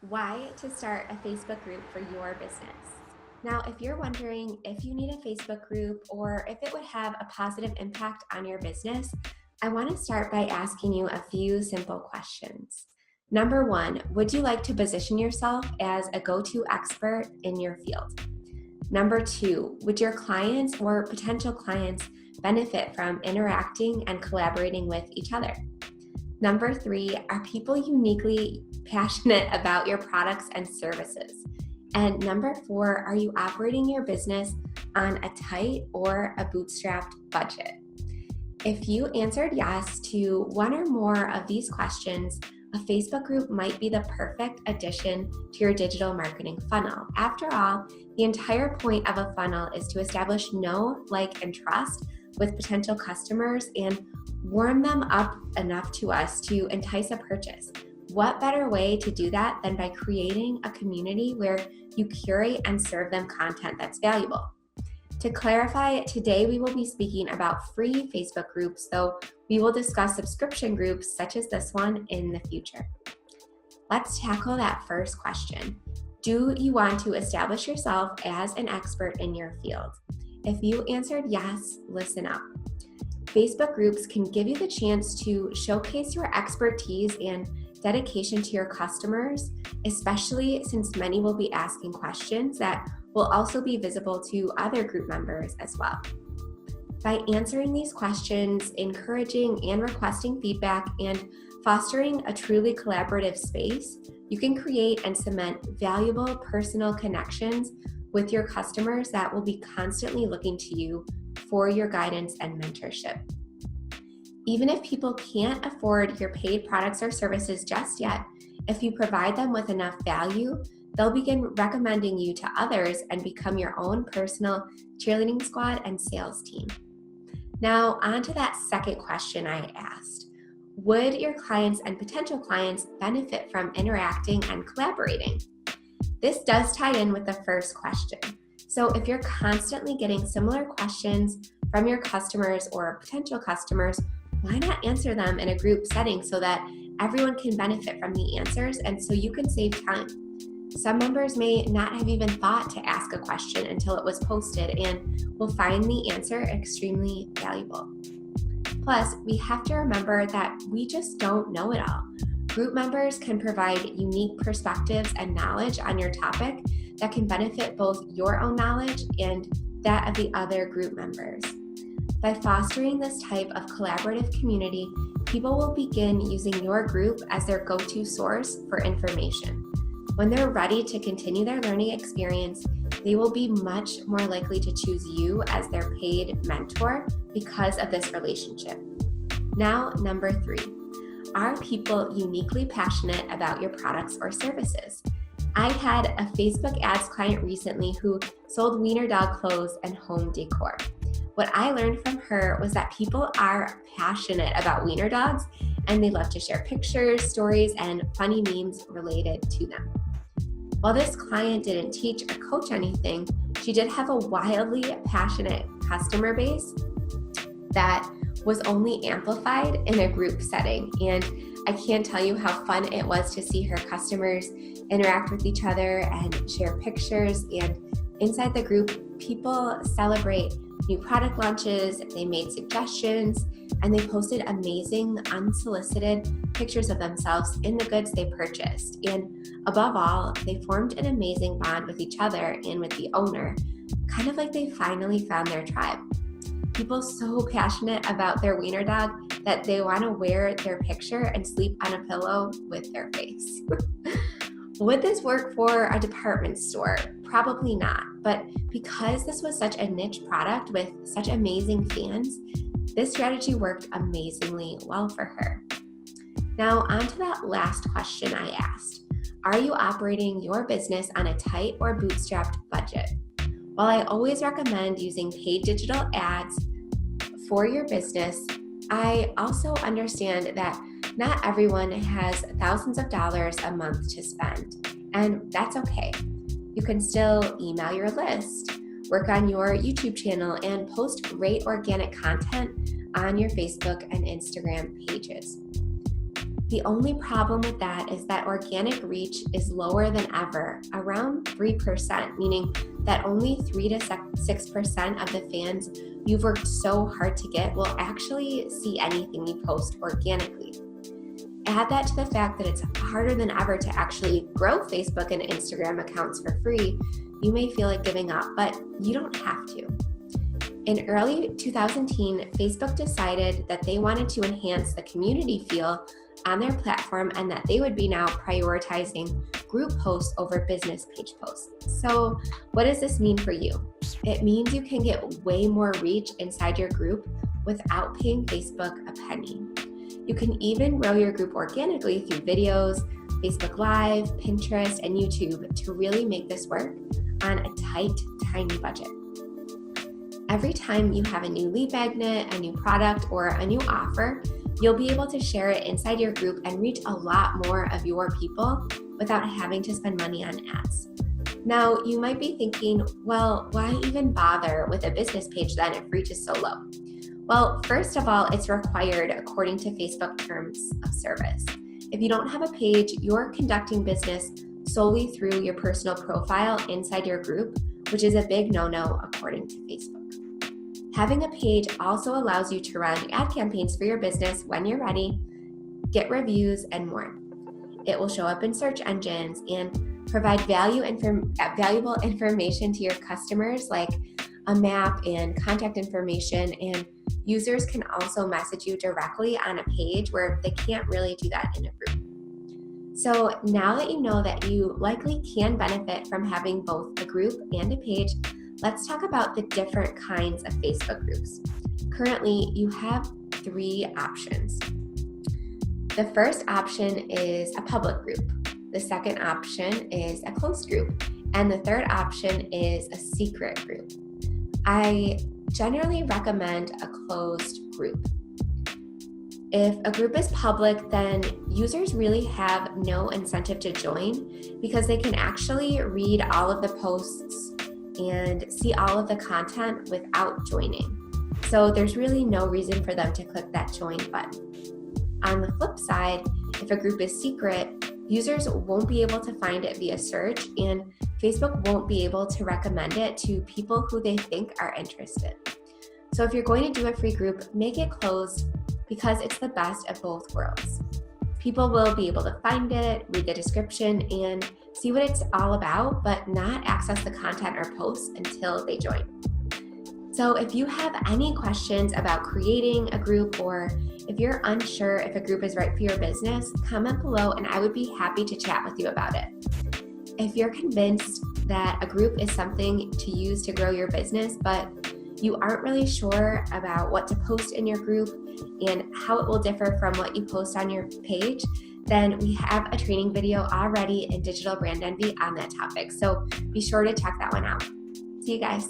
Why to start a Facebook group for your business. Now, if you're wondering if you need a Facebook group or if it would have a positive impact on your business, I want to start by asking you a few simple questions. Number one, would you like to position yourself as a go-to expert in your field? Number two, would your clients or potential clients benefit from interacting and collaborating with each other? Number three, are people uniquely passionate about your products and services? And number four, are you operating your business on a tight or a bootstrapped budget? If you answered yes to one or more of these questions, a Facebook group might be the perfect addition to your digital marketing funnel. After all, the entire point of a funnel is to establish know, like, and trust with potential customers and warm them up enough to us to entice a purchase. What better way to do that than by creating a community where you curate and serve them content that's valuable? To clarify, today we will be speaking about free Facebook groups, though we will discuss subscription groups such as this one in the future. Let's tackle that first question. Do you want to establish yourself as an expert in your field? If you answered yes, listen up. Facebook groups can give you the chance to showcase your expertise and dedication to your customers, especially since many will be asking questions that will also be visible to other group members as well. By answering these questions, encouraging and requesting feedback, and fostering a truly collaborative space, you can create and cement valuable personal connections with your customers that will be constantly looking to you for your guidance and mentorship. Even if people can't afford your paid products or services just yet, if you provide them with enough value, they'll begin recommending you to others and become your own personal cheerleading squad and sales team. Now, on to that second question I asked. Would your clients and potential clients benefit from interacting and collaborating? This does tie in with the first question. So if you're constantly getting similar questions from your customers or potential customers, why not answer them in a group setting so that everyone can benefit from the answers and so you can save time? Some members may not have even thought to ask a question until it was posted and will find the answer extremely valuable. Plus, we have to remember that we just don't know it all. Group members can provide unique perspectives and knowledge on your topic that can benefit both your own knowledge and that of the other group members. By fostering this type of collaborative community, people will begin using your group as their go-to source for information. When they're ready to continue their learning experience, they will be much more likely to choose you as their paid mentor because of this relationship. Now, number three, are people uniquely passionate about your products or services? I had a Facebook ads client recently who sold wiener dog clothes and home decor. What I learned from her was that people are passionate about wiener dogs and they love to share pictures, stories, and funny memes related to them. While this client didn't teach or coach anything, she did have a wildly passionate customer base that was only amplified in a group setting. And I can't tell you how fun it was to see her customers interact with each other and share pictures. And inside the group, people celebrate new product launches, they made suggestions, and they posted amazing unsolicited pictures of themselves in the goods they purchased. And above all, they formed an amazing bond with each other and with the owner, kind of like they finally found their tribe. People so passionate about their wiener dog that they want to wear their picture and sleep on a pillow with their face. Would this work for a department store? Probably not, but because this was such a niche product with such amazing fans, this strategy worked amazingly well for her. Now, on to that last question I asked. Are you operating your business on a tight or bootstrapped budget? While I always recommend using paid digital ads for your business, I also understand that not everyone has thousands of dollars a month to spend, and that's okay. You can still email your list, work on your YouTube channel, and post great organic content on your Facebook and Instagram pages. The only problem with that is that organic reach is lower than ever, around 3%, meaning that only 3 to 6% of the fans you've worked so hard to get will actually see anything you post organically. Add that to the fact that it's harder than ever to actually grow Facebook and Instagram accounts for free. You may feel like giving up, but you don't have to. In early 2010, Facebook decided that they wanted to enhance the community feel on their platform and that they would be now prioritizing group posts over business page posts. So what does this mean for you? It means you can get way more reach inside your group without paying Facebook a penny. You can even grow your group organically through videos, Facebook Live, Pinterest, and YouTube to really make this work on a tight, tiny budget. Every time you have a new lead magnet, a new product, or a new offer, you'll be able to share it inside your group and reach a lot more of your people without having to spend money on ads. Now, you might be thinking, well, why even bother with a business page then if reach is so low? Well, first of all, it's required according to Facebook terms of service. If you don't have a page, you're conducting business solely through your personal profile inside your group, which is a big no-no according to Facebook. Having a page also allows you to run ad campaigns for your business when you're ready, get reviews, and more. It will show up in search engines and provide valuable information to your customers, like a map and contact information, and users can also message you directly on a page where they can't really do that in a group. So now that you know that you likely can benefit from having both a group and a page, let's talk about the different kinds of Facebook groups. Currently, you have 3 options. The first option is a public group. The second option is a closed group. And the third option is a secret group. I generally recommend a closed group. If a group is public, then users really have no incentive to join because they can actually read all of the posts and see all of the content without joining. So there's really no reason for them to click that join button. On the flip side, if a group is secret, users won't be able to find it via search, and Facebook won't be able to recommend it to people who they think are interested. So if you're going to do a free group, make it closed because it's the best of both worlds. People will be able to find it, read the description, and see what it's all about, but not access the content or posts until they join. So if you have any questions about creating a group, or if you're unsure if a group is right for your business, comment below and I would be happy to chat with you about it. If you're convinced that a group is something to use to grow your business, but you aren't really sure about what to post in your group and how it will differ from what you post on your page, then we have a training video already in Digital Brand Envy on that topic. So be sure to check that one out. See you guys.